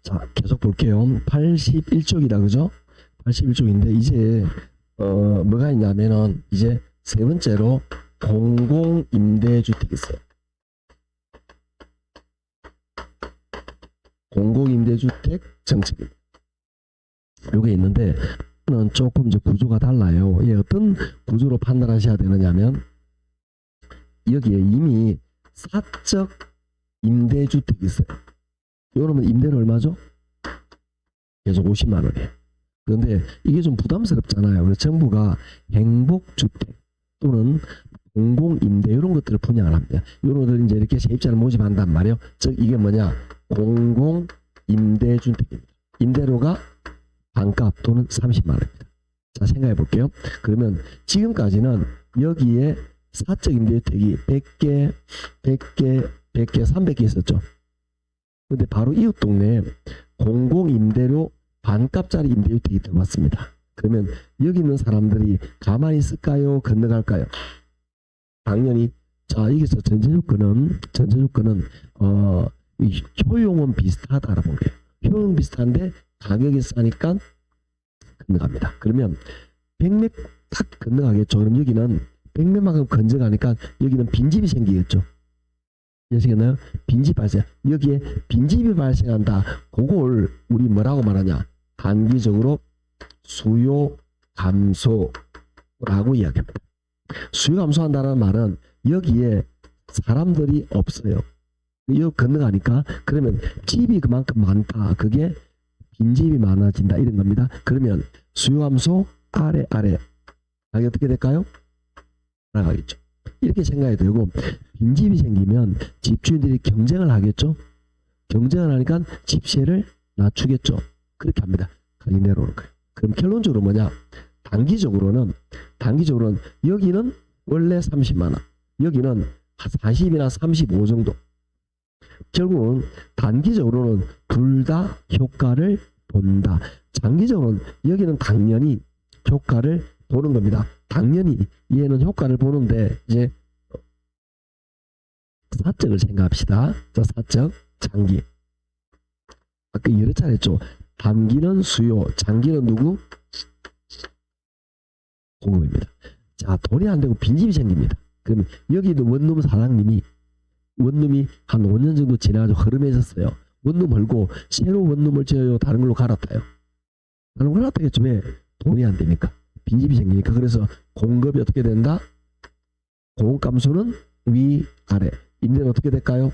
자, 계속 볼게요. 81쪽이다, 그죠? 81쪽인데, 이제, 뭐가 있냐면은, 이제 세 번째로, 공공임대주택이 있어요. 공공임대주택 정책입니다. 요게 있는데, 는 조금 이제 구조가 달라요. 예, 어떤 구조로 판단하셔야 되느냐면, 여기에 이미 사적 임대주택이 있어요. 요러면 임대는 얼마죠? 계속 50만 원이에요. 그런데 이게 좀 부담스럽잖아요. 그래서 정부가 행복주택 또는 공공임대 이런 것들을 분양을 합니다. 이런 것들 이제 이렇게 세입자를 모집한단 말이에요. 즉 이게 뭐냐? 공공임대주택입니다. 임대료가 반값 또는 30만 원입니다. 자, 생각해 볼게요. 그러면 지금까지는 여기에 사적 임대주택이 100개, 300개 있었죠. 근데 바로 이웃 동네에 공공임대료 반값짜리 임대주택이 들어왔습니다. 그러면 여기 있는 사람들이 가만히 있을까요? 건너갈까요? 당연히. 자, 여기서 전제 조건은 효용은 비슷하다라고 본 거예요. 효용 비슷한데 가격이 싸니까 건너갑니다. 그러면 100매 딱 건너가겠죠. 그럼 여기는 100매만큼 건져가니까 여기는 빈집이 생기겠죠. 아시겠나요? 빈집 발생. 여기에 빈집이 발생한다. 그걸 우리 뭐라고 말하냐? 단기적으로 수요 감소라고 이야기합니다. 수요 감소한다는 말은 여기에 사람들이 없어요. 여기 건너가니까 그러면 집이 그만큼 많다. 그게 빈집이 많아진다. 이런 겁니다. 그러면 수요 감소 아래 가격이 어떻게 될까요? 나가겠죠. 이렇게 생각이 되고 빈집이 생기면 집주인들이 경쟁을 하겠죠. 경쟁을 하니까 집세를 낮추겠죠. 그렇게 합니다. 가격이 내려오는 거예요. 그럼 결론적으로 뭐냐? 단기적으로는 여기는 원래 30만 원, 여기는 40이나 35 정도. 결국은 단기적으로는 둘 다 효과를 본다. 장기적으로는 여기는 당연히 효과를 보는 겁니다. 당연히 얘는 효과를 보는데 이제 사적을 생각합시다. 자, 사적, 장기. 아까 여러 차례 했죠. 단기는 수요, 장기는 누구? 공급입니다. 자, 돈이 안 되고 빈집이 생깁니다. 그러면 여기도 원룸 사장님이 원룸이 한 5년 정도 지나가지고 흐름해졌어요. 원룸 헐고 새로 원룸을 지어요. 다른 걸로 갈아타요. 다른 걸로 갈아타겠죠. 왜? 돈이 안 되니까. 빈집이 생기니까. 그래서 공급이 어떻게 된다? 공급감소는 위아래. 임대는 어떻게 될까요?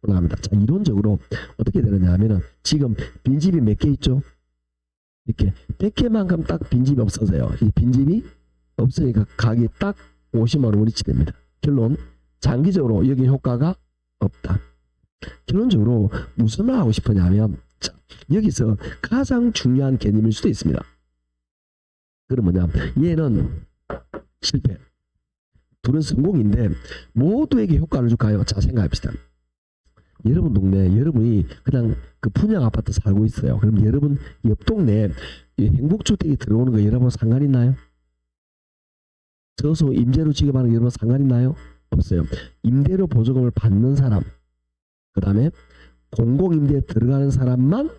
올라갑니다. 자, 이론적으로 어떻게 되느냐 하면은 지금 빈집이 몇 개 있죠? 이렇게 100개만큼 딱 빈집이 없어져요. 이 빈집이 없으니까 가격이 딱 50만 원 위치됩니다. 결론, 장기적으로 여기 효과가 없다. 결론적으로 무슨 말 하고 싶으냐면, 자, 여기서 가장 중요한 개념일 수도 있습니다. 그럼 뭐냐? 얘는 실패. 둘은 성공인데 모두에게 효과를 줄까요? 자, 생각합시다. 여러분 동네 여러분이 그냥 그 분양 아파트 살고 있어요. 그럼 여러분 옆 동네에 행복주택이 들어오는 거 여러분 상관 있나요? 저소 임대료 지급하는 거 여러분 상관 있나요? 없어요. 임대료 보조금을 받는 사람, 그 다음에 공공임대에 들어가는 사람만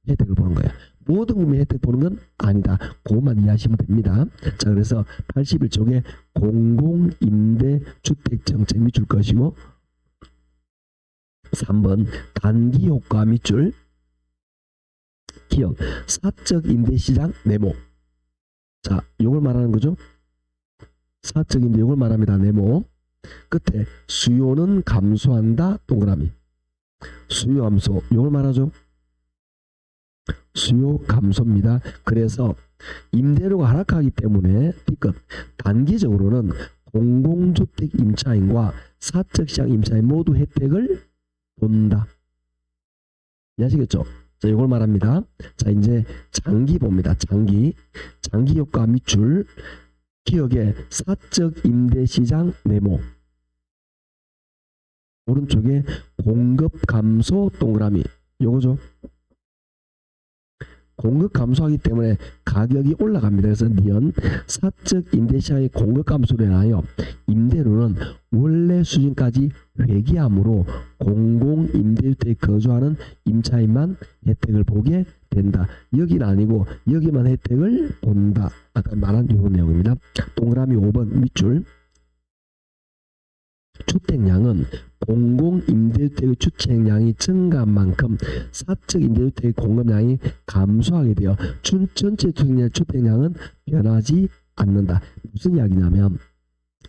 혜택을 보는 거예요. 모든 국민 혜택 보는 건 아니다. 그것만 이해하시면 됩니다. 자, 그래서 81쪽에 공공임대주택 정책 밑줄 것이고 3번 단기 효과 밑줄 기억 사적 임대시장 네모. 자, 요걸 말하는 거죠. 사적 임대 요걸 말합니다. 네모. 끝에 수요는 감소한다. 동그라미. 수요 감소 요걸 말하죠. 수요 감소입니다. 그래서 임대료가 하락하기 때문에 B급 단기적으로는 공공주택 임차인과 사적시장 임차인 모두 혜택을 본다. 이해하시겠죠? 자, 이걸 말합니다. 자, 이제 장기 봅니다. 장기 효과 밑줄 기억에 사적 임대시장 네모. 오른쪽에 공급 감소 동그라미. 요거죠. 공급 감소하기 때문에 가격이 올라갑니다. 그래서 니은 사적 임대시장의 공급 감소로 인하여 임대료는 원래 수준까지 회귀함으로 공공임대주택에 거주하는 임차인만 혜택을 보게 된다. 여기는 아니고 여기만 혜택을 본다. 아까 말한 이런 내용입니다. 동그라미 5번 밑줄. 주택량은 공공임대주택의 주택량이 증가한 만큼 사적 임대주택의 공급량이 감소하게 되어 전체 주택량은 변하지 않는다. 무슨 이야기냐면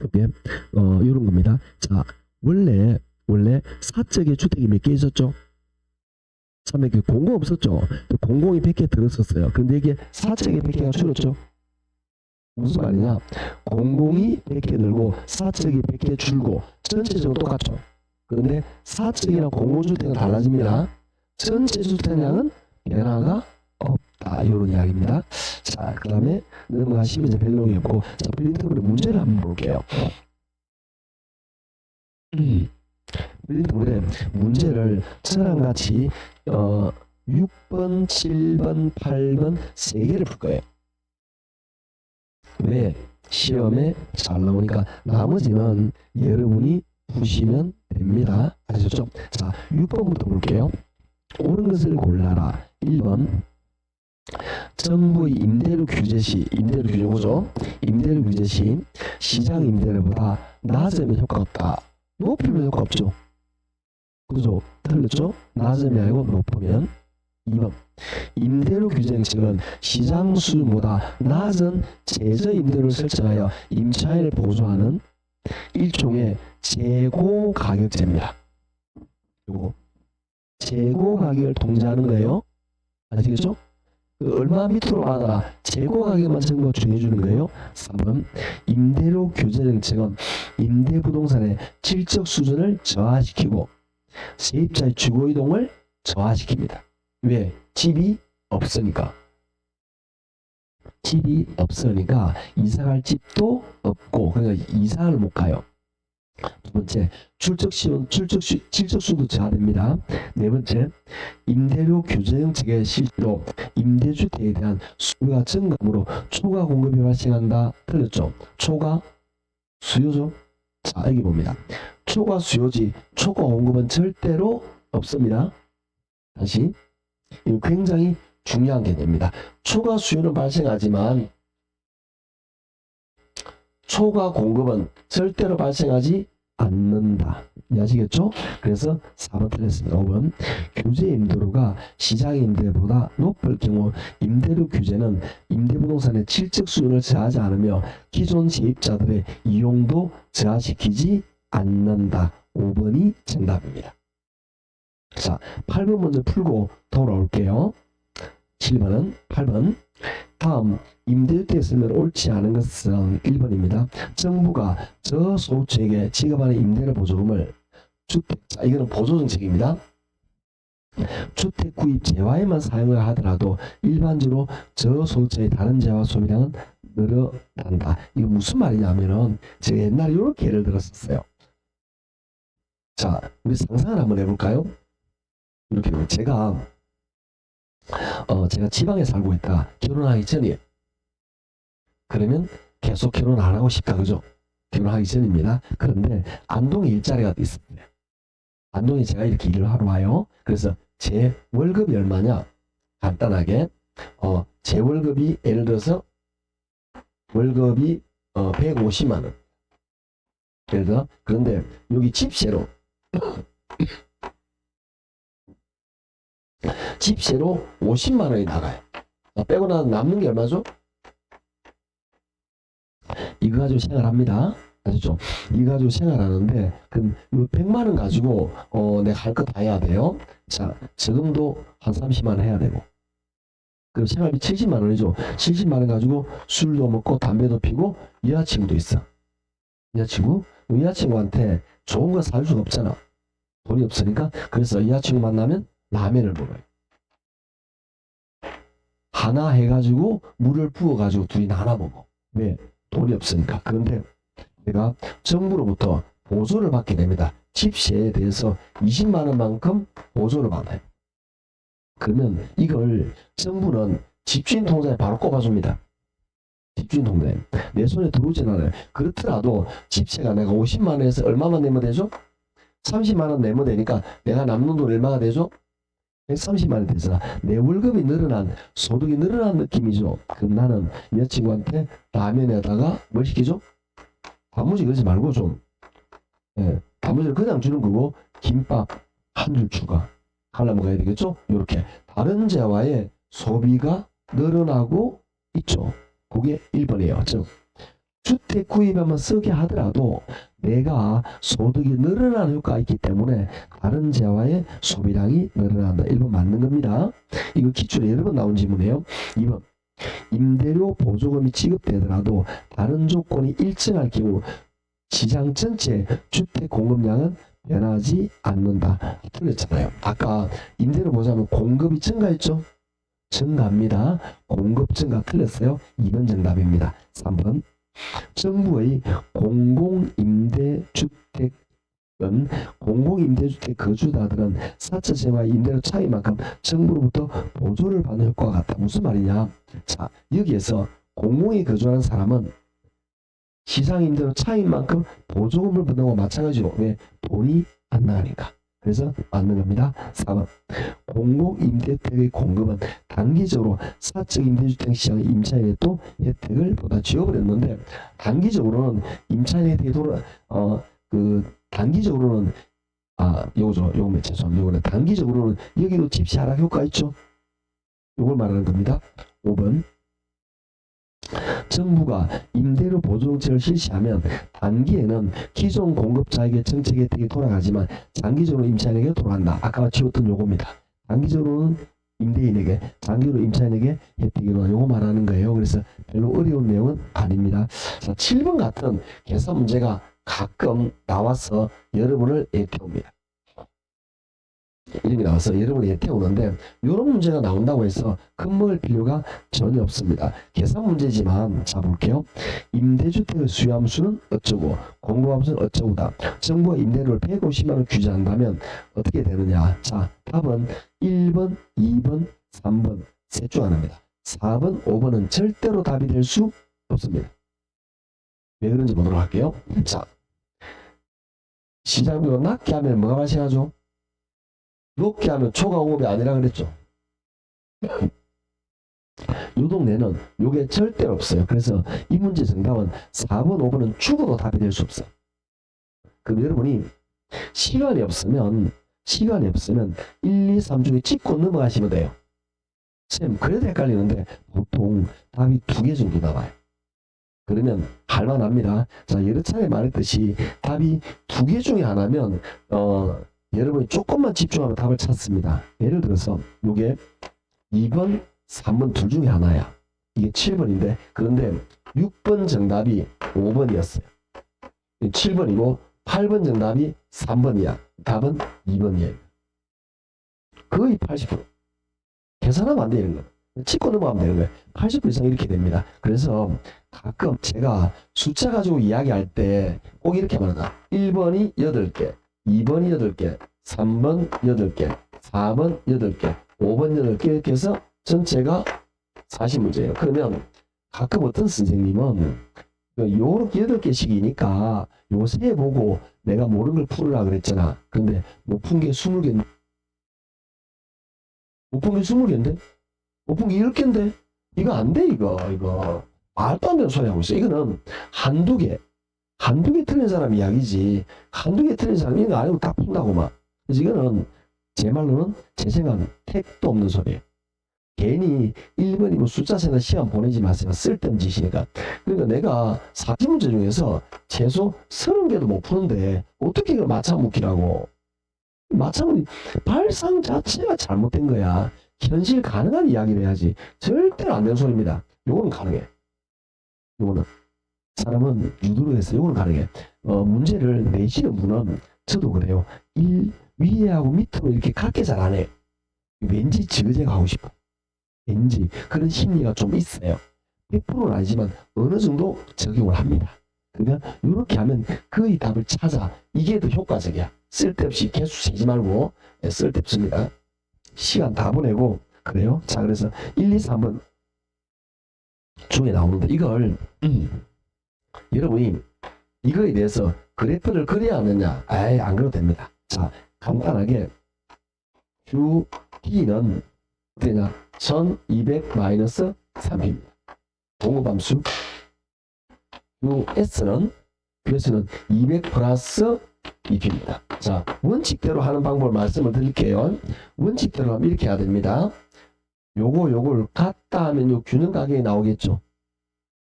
이게 이런 겁니다. 자, 원래 사적의 주택이 몇 개 있었죠? 300개. 공공 없었죠? 공공이 100개 들었었어요. 근데 이게 사적이 100개가 줄었죠? 무슨 말이냐? 공공이 100개 늘고 사적이 100개 줄고 전체적으로 똑같죠. 그런데 사적이랑 공공주택은 달라집니다. 전체 주택량은 변화가 없다. 이런 이야기입니다. 자, 그 다음에 넘어가시면 이제 별 내용이 없고, 자, 빌딩터블의 문제를 한번 볼게요. 빌딩터블의 문제를 저랑 같이 6번, 7번, 8번 3개를 풀 거예요. 왜? 시험에 잘 나오니까 나머지는 여러분이 푸시면 됩니다. 아셨죠? 자, 6번부터 볼게요. 옳은 것을 골라라. 1번. 정부의 임대료 규제 시, 임대료 규제 뭐죠? 임대료 규제 시 시장 임대료보다 낮으면 효과가 없다. 높으면 효과 없죠. 그죠? 틀렸죠? 낮으면 아니고 높으면. 2번. 임대료 규제 정책은 시장 수준보다 낮은 최저 임대료를 설정하여 임차인을 보조하는 일종의 재고 가격제입니다. 요거 재고 가격을 통제하는 거예요. 아시겠죠? 얼마 밑으로 가더라 재고 가격만 정부가 정해주는 거예요. 3번. 임대료 규제 정책은 임대부동산의 질적 수준을 저하시키고 세입자의 주거이동을 저하시킵니다. 왜? 집이 없으니까. 집이 없으니까 이사갈 집도 없고, 그러니까 이사를 못 가요. 두 번째, 질적수도 저하됩니다. 네 번째, 임대료 규제 정책의 실제로 임대주택에 대한 수요가 증가함으로 초과 공급이 발생한다. 틀렸죠? 초과 수요죠? 자, 여기 봅니다. 초과 수요지 초과 공급은 절대로 없습니다. 다시. 이거 굉장히 중요한 개념입니다. 초과 수요는 발생하지만 초과 공급은 절대로 발생하지 않는다. 이해하시겠죠? 그래서 4번 틀렸습니다. 5번. 규제 임대료가 시장 임대보다 높을 경우 임대료 규제는 임대부동산의 질적 수준을 저하하지 않으며 기존 세입자들의 이용도 저하시키지 않는다. 5번이 정답입니다. 자, 8번 먼저 풀고 돌아올게요. 7번은 8번. 다음 임대주택에 쓰면 옳지 않은 것은 1번입니다. 정부가 저소득층에게 지급하는 임대료 보조금을 주택자, 이거는 보조정책입니다. 주택 구입 재화에만 사용을 하더라도 일반적으로 저소득층의 다른 재화 소비량은 늘어난다. 이거 무슨 말이냐면은 제가 옛날에 이렇게 예를 들었었어요. 자, 우리 상상을 한번 해볼까요? 이렇게 제가 지방에 살고 있다가 결혼하기 전이에요. 그러면 계속 결혼 안 하고 싶다, 그죠? 결혼하기 전입니다. 그런데 안동에 일자리가 있습니다. 안동에 제가 이렇게 일을 하러 와요. 그래서 제 월급이 얼마냐? 간단하게 제 월급이 예를 들어서 월급이 150만 원. 예를 들어 그런데 여기 집세로 집세로 50만 원이 나가요. 빼고 나서 남는 게 얼마죠? 이거 가지고 생활합니다. 아시죠? 이거 가지고 생활하는데 그럼 100만 원 가지고 내가 할 거 다 해야 돼요. 자, 저금도 한 30만 원 해야 되고, 그럼 생활비 70만 원이죠. 70만 원 가지고 술도 먹고 담배도 피고 여자친구도 있어. 여자친구한테 좋은 거 살 수가 없잖아. 돈이 없으니까. 그래서 여자친구 만나면 라면을 먹어요. 하나 해가지고 물을 부어가지고 둘이 나눠 먹어. 왜? 돈이 없으니까. 그런데 내가 정부로부터 보조를 받게 됩니다. 집세에 대해서 20만 원만큼 보조를 받아요. 그러면 이걸 정부는 집주인 통장에 바로 꼽아줍니다. 집주인 통장에. 내 손에 들어오진 않아요. 그렇더라도 집세가 내가 50만 원에서 얼마만 내면 되죠? 30만 원 내면 되니까 내가 남는 돈 얼마가 되죠? 130만 원 되잖아. 내 월급이 늘어난, 소득이 늘어난 느낌이죠. 그럼 나는 여자친구한테 라면에다가 뭘 시키죠? 단무지 그러지 말고 좀, 예, 단무지를 그냥 주는 거고 김밥 한 줄 추가 하려 먹어야 되겠죠? 이렇게 다른 재화의 소비가 늘어나고 있죠. 그게 1번이에요. 즉 주택 구입에만 쓰게 하더라도 내가 소득이 늘어나는 효과가 있기 때문에 다른 재화의 소비량이 늘어난다. 1번 맞는 겁니다. 이거 기출에 여러 번 나온 질문이에요. 2번 임대료 보조금이 지급되더라도 다른 조건이 일정할 경우 시장 전체 주택 공급량은 변하지 않는다. 틀렸잖아요. 아까 임대료 보자면 공급이 증가했죠? 증가합니다. 공급 증가 틀렸어요. 2번 정답입니다. 3번 정부의 공공임대주택은 공공임대주택 거주자들은 4차 재화 임대료 차이만큼 정부로부터 보조를 받는 효과가 같다. 무슨 말이냐? 자, 여기에서 공공에 거주하는 사람은 시장 임대료 차이만큼 보조금을 받는 것과 마찬가지로 왜? 돈이 안 나가니까. 그래서 맞는 겁니다. 4번 공공임대주택의 공급은 단기적으로 사적 임대주택 시장의 임차인에도 혜택을 보다 지워버렸는데 단기적으로는 임차인의 혜택이 단기적으로는 요거죠. 요거 죄송합니다. 요거는 단기적으로는 여기도 집시 하락 효과 있죠. 요걸 말하는 겁니다. 5번 정부가 임대료 보조 정책을 실시하면 단기에는 기존 공급자에게 정책 혜택이 돌아가지만 장기적으로 임차인에게 돌아간다. 아까 지웠던 요겁니다. 단기적으로는 임대인에게, 장기적으로 임차인에게 혜택이 돌아간다. 요거 말하는 거예요. 그래서 별로 어려운 내용은 아닙니다. 자, 7번 같은 계산 문제가 가끔 나와서 여러분을 애태웁니다. 이런 게 나와서 여러분을 애태우는데 이런 문제가 나온다고 해서 겁먹을 필요가 전혀 없습니다. 계산 문제지만 자 볼게요. 임대주택의 수요함수는 어쩌고 공급함수는 어쩌고다. 정부가 임대료를 150만 원 규제한다면 어떻게 되느냐. 자 답은 1번, 2번, 3번 셋 중 하나입니다. 4번, 5번은 절대로 답이 될 수 없습니다. 왜 그런지 보도록 할게요. 자 시장비가 낮게 하면 뭐가 발생하죠? 높게 하면 초과공급이 아니라 그랬죠. 요 동네는 요게 절대로 없어요. 그래서 이 문제 정답은 4번, 5번은 죽어도 답이 될 수 없어요. 그럼 여러분이 시간이 없으면 1, 2, 3 중에 짚고 넘어가시면 돼요. 쌤 그래도 헷갈리는데 보통 답이 2개 정도 나와요. 그러면 할만합니다. 자 여러 차례 말했듯이 답이 2개 중에 하나면 여러분이 조금만 집중하면 답을 찾습니다. 예를 들어서 이게 2번, 3번 둘 중에 하나야. 이게 7번인데 그런데 6번 정답이 5번이었어요. 7번이고 8번 정답이 3번이야. 답은 2번이에요. 거의 80%. 계산하면 안 되는 거예요. 짚고 넘어가면 되는 거예요. 80% 이상 이렇게 됩니다. 그래서 가끔 제가 숫자 가지고 이야기할 때 꼭 이렇게 말한다. 1번이 8개. 2번이 8개, 3번 8개, 4번 8개, 5번 8개 이렇게 해서 전체가 40문제예요. 그러면 가끔 어떤 선생님은 요렇게 8개씩이니까 요 세 보고 내가 모르는 걸 풀으라 그랬잖아. 근데 못 푼 게 20개, 못 푼 게 20개인데? 못 푼 게 10개인데? 이거 안 돼, 이거. 말도 안 되는 소리 하고 있어. 이거는 한두 개 틀린 사람 이야기지. 한두 개 틀린 사람이 이거 아니고 다 푼다고 막. 그래서 이거는 제 말로는 제 생각은 택도 없는 소리예요. 괜히 1번이면 숫자 세는 시간 보내지 마세요. 쓸데없는 짓이니까. 그러니까 내가 40문제 중에서 최소 30개도 못 푸는데 어떻게 이걸 맞춰먹기라고. 맞춰먹기 발상 자체가 잘못된 거야. 현실 가능한 이야기를 해야지. 절대로 안 되는 소리입니다. 요거는 가능해. 요거는. 사람은 유도로 해서 요거는 가능해. 문제를 내시는 분은 저도 그래요. 위에하고 밑으로 이렇게 같게 잘 안 해. 왠지 지그재그 하고 싶어. 왠지 그런 심리가 좀 있어요. 100%는 아니지만 어느 정도 적용을 합니다. 그러니까 이렇게 하면 거의 답을 찾아. 이게 더 효과적이야. 쓸데없이 개수 세지 말고. 쓸데없습니다. 시간 다 보내고 그래요. 자 그래서 1, 2, 3번 중에 나오는데 이걸 여러분이 이거에 대해서 그래프를 그려야 하느냐? 아예 안 그려도 됩니다. 자, 간단하게 QP는 어떻게냐? 1200-3입니다. 공급함수. QS는 200 플러스 2P입니다. 자, 원칙대로 하는 방법을 말씀을 드릴게요. 원칙대로 하면 이렇게 해야 됩니다. 요걸 같다 하면 요 균형 가격이 나오겠죠.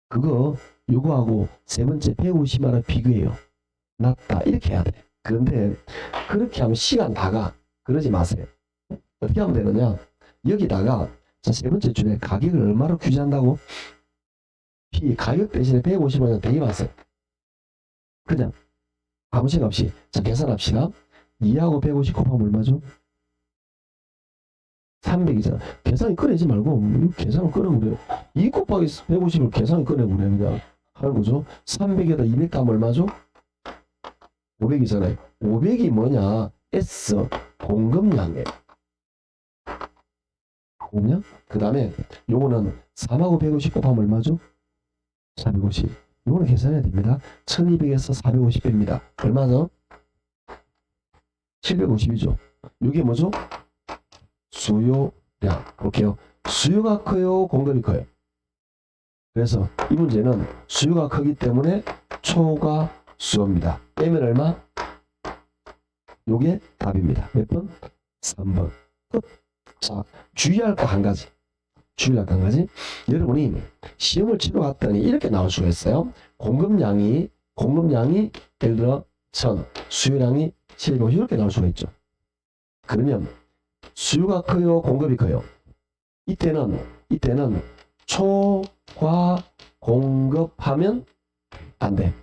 그거 요거하고 세 번째 150만원 비교해요. 낮다 이렇게 해야 돼. 그런데 그렇게 하면 시간 다가. 그러지 마세요. 어떻게 하면 되느냐? 여기다가 자, 세 번째 줄에 가격을 얼마로 규제한다고? P 가격 대신에 150만원 대입하세요. 그냥 아무 생각 없이. 자, 계산합시다. 2하고 150 곱하면 얼마죠? 300이잖아. 계산이 꺼내지 말고 계산을 꺼내보래요. 2 곱하기 150을 계산을 꺼내보래요. 그냥 하는 거죠. 300에다 200 하면 얼마죠? 500이잖아요. 500이 뭐냐? S 공급량이에요. 공급량? 그 다음에 요거는 3하고 150 곱하면 얼마죠? 450. 요거는 계산해야 됩니다. 1200에서 450 뺍니다. 얼마죠? 750이죠. 요게 뭐죠? 수요량. 볼게요. 수요가 커요? 공급이 커요? 그래서 이 문제는 수요가 크기 때문에 초과 수요입니다. 빼면 얼마? 요게 답입니다. 몇 번? 3번. 끝. 자, 주의할 거 한 가지. 주의할 거 한 가지. 여러분이 시험을 치러 갔더니 이렇게 나올 수가 있어요. 공급량이 예를 들어 1000, 수요량이 750 이렇게 나올 수가 있죠. 그러면 수요가 커요? 공급이 커요? 이때는 초과 공급하면 안 돼.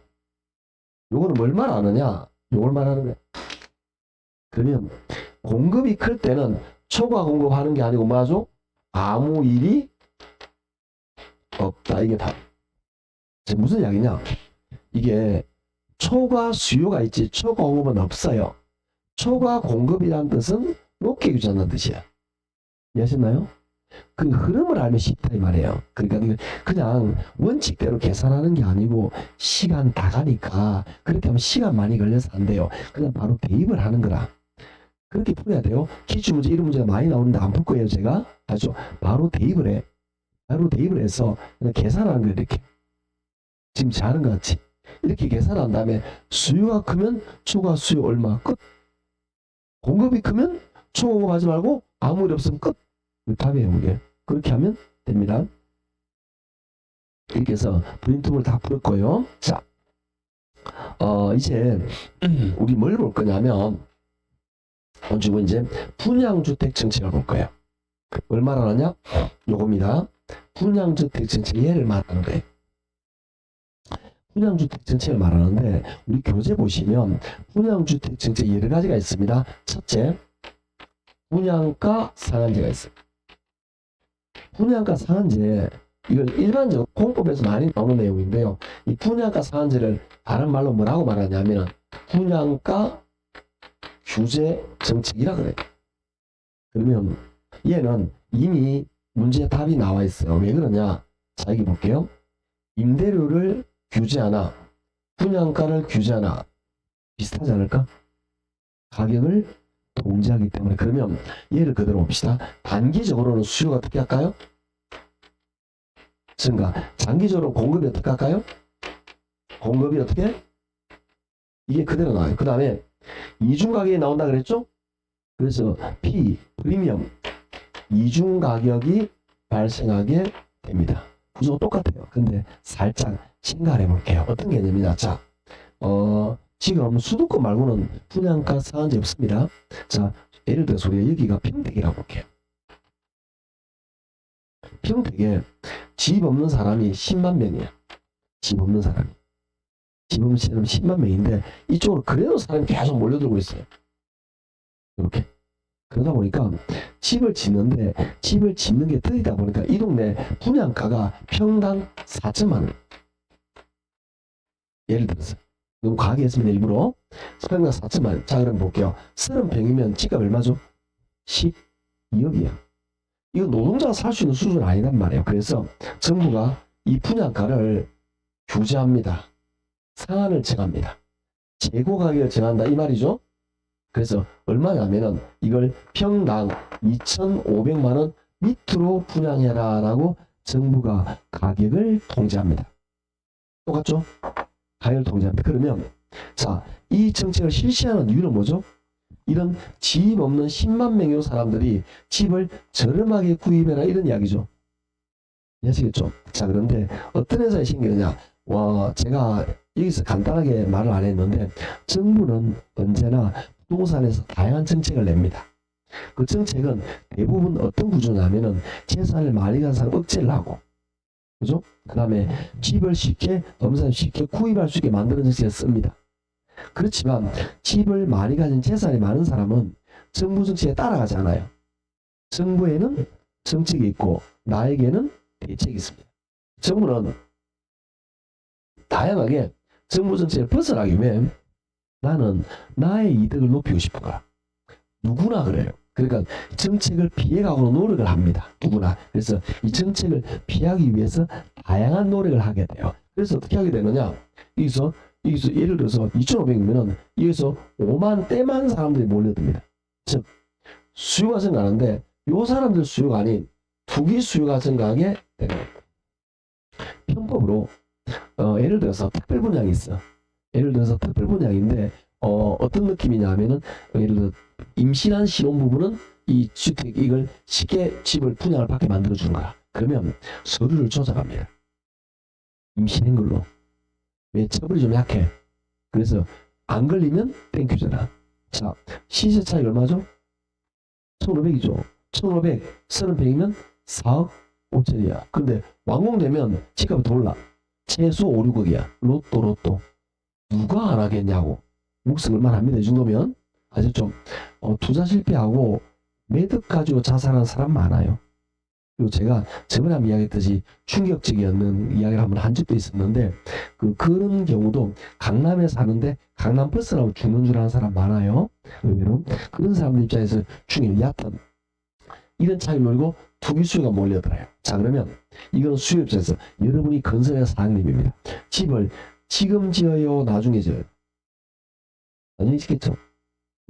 요거는 뭘 말하느냐? 요걸 말하는 거야. 그러면 공급이 클 때는 초과 공급하는 게 아니고 뭐하죠? 아무 일이 없다. 이게 다. 무슨 이야기냐? 이게 초과 수요가 있지 초과 공급은 없어요. 초과 공급이라는 뜻은 높게 유지한다는 뜻이야. 이해하셨나요? 그 흐름을 알면 쉽다 이 말이에요. 그러니까 그냥 원칙대로 계산하는 게 아니고 시간 다 가니까 그렇게 하면 시간 많이 걸려서 안 돼요. 그냥 바로 대입을 하는 거라. 그렇게 풀어야 돼요. 기출문제 이런 문제가 많이 나오는데 안 풀 거예요 제가. 아주 바로 대입을 해. 바로 대입을 해서 그냥 계산하는 거예요. 이렇게 지금 잘하는 것 같이 이렇게 계산한 다음에 수요가 크면 초과 수요 얼마 끝. 공급이 크면 초공급 하지 말고 아무 일 없으면 끝. 답이에요 이게. 그렇게 하면 됩니다. 이렇게 해서 브린트물 다 풀었고요. 자, 이제 우리 뭘 볼 거냐면 지금 이제 분양주택 정책을 볼 거예요. 뭘 말하느냐? 요겁니다. 분양주택 정책 얘를 말하는 거예요. 분양주택 정책을 말하는데 우리 교재 보시면 분양주택 정책 여러 가지가 있습니다. 첫째, 분양가 상한제가 있어요. 분양가 상한제, 이건 일반적으로 공법에서 많이 나오는 내용인데요. 이 분양가 상한제를 다른 말로 뭐라고 말하냐면 분양가 규제 정책이라 그래요. 그러면 얘는 이미 문제의 답이 나와 있어요. 왜 그러냐? 자, 여기 볼게요. 임대료를 규제하나 분양가를 규제하나 비슷하지 않을까? 가격을 동지하기 때문에. 그러면 얘를 그대로 봅시다. 단기적으로는 수요가 어떻게 할까요? 증가. 장기적으로 공급이 어떻게 할까요? 공급이 어떻게? 이게 그대로 나와요. 그 다음에 이중 가격이 나온다 그랬죠? 그래서 P, 프리미엄, 이중 가격이 발생하게 됩니다. 구조가 똑같아요. 근데 살짝 생각을 해볼게요. 어떤 개념이냐. 자, 지금 수도권 말고는 분양가 상한제 없습니다. 자, 예를 들어서 우리가 여기가 평택이라고 볼게요. 평택에 집 없는 사람이 10만 명이야. 집 없는 사람이. 집 없는 사람이 10만 명인데 이쪽으로 그래도 사람이 계속 몰려들고 있어요. 이렇게. 그러다 보니까 집을 짓는데 집을 짓는 게 들이다 보니까 이 동네 분양가가 평당 4천만 원. 예를 들어서 너무 과하게 했습니다. 일부러. 평당 4천만 원. 자, 그럼 볼게요. 30평이면 집값 얼마죠? 12억이야. 이거 노동자가 살 수 있는 수준은 아니란 말이에요. 그래서 정부가 이 분양가를 규제합니다. 상한을 정합니다. 재고 가격을 정한다 이 말이죠. 그래서 얼마냐면은 이걸 평당 2,500만 원 밑으로 분양해라 라고 정부가 가격을 통제합니다. 똑같죠? 가격을 통제합니다. 그러면 자, 이 정책을 실시하는 이유는 뭐죠? 이런 집 없는 10만 명의 사람들이 집을 저렴하게 구입해라 이런 이야기죠. 이해하시겠죠? 자, 그런데 어떤 현상이 생기느냐? 제가 여기서 간단하게 말을 안 했는데 정부는 언제나 부동산에서 다양한 정책을 냅니다. 그 정책은 대부분 어떤 구조냐면은 재산을 많이 가진 사람 억제를 하고, 그죠? 그 다음에 집을 쉽게 구입할 수 있게 만드는 정책을 씁니다. 그렇지만 집을 많이 가진 재산이 많은 사람은 정부 정책에 따라가지 않아요. 정부에는 정책이 있고 나에게는 대책이 있습니다. 정부는 다양하게 정부 정책을 벗어나기 위해 나는 나의 이득을 높이고 싶은 거야. 누구나 그래요. 그러니까 정책을 피해가고 노력을 합니다. 누구나. 그래서 이 정책을 피하기 위해서 다양한 노력을 하게 돼요. 그래서 어떻게 하게 되느냐? 여기서 예를 들어서 2,500이면은 여기서 5만 떼만 사람들이 몰려듭니다. 즉 수요가 증가하는데 요 사람들 수요가 아닌 투기 수요가 증가하게 되는 겁니다. 편법으로 예를 들어서 특별 분양이 있어. 예를 들어서 특별 분양인데 어떤 느낌이냐 하면은 예를 들어 임신한 신혼부부는 이 주택 이걸 쉽게 집을 분양을 받게 만들어 주는 거야. 그러면 서류를 조작합니다. 임신한 걸로. 왜? 처벌이 좀 약해. 그래서 안 걸리면 땡큐잖아. 자, 시세 차익 얼마죠? 1,500이죠. 1,500 30평이면 4억 5천이야. 근데 완공되면 집값이 더 올라. 최소 5, 6억이야. 로또. 누가 안 하겠냐고. 목숨 얼마나 합니다. 이 정도면. 아시죠? 투자 실패하고 매듭 가지고 자살하는 사람 많아요. 그리고 제가 저번에 한번 이야기했듯이 충격적이었는 이야기를 한번 한 적도 있었는데 그런 경우도 강남에 사는데 강남 버스라고 죽는 줄 아는 사람 많아요. 의외로 그런 사람들 입장에서 충격이 얕은 이런 차이를 노리고 투기 수요가 몰려들어요. 자, 그러면 이건 수요 입장에서 여러분이 건설의 사장님입니다. 집을 지금 지어요, 나중에 지어요? 나중에 짓겠죠.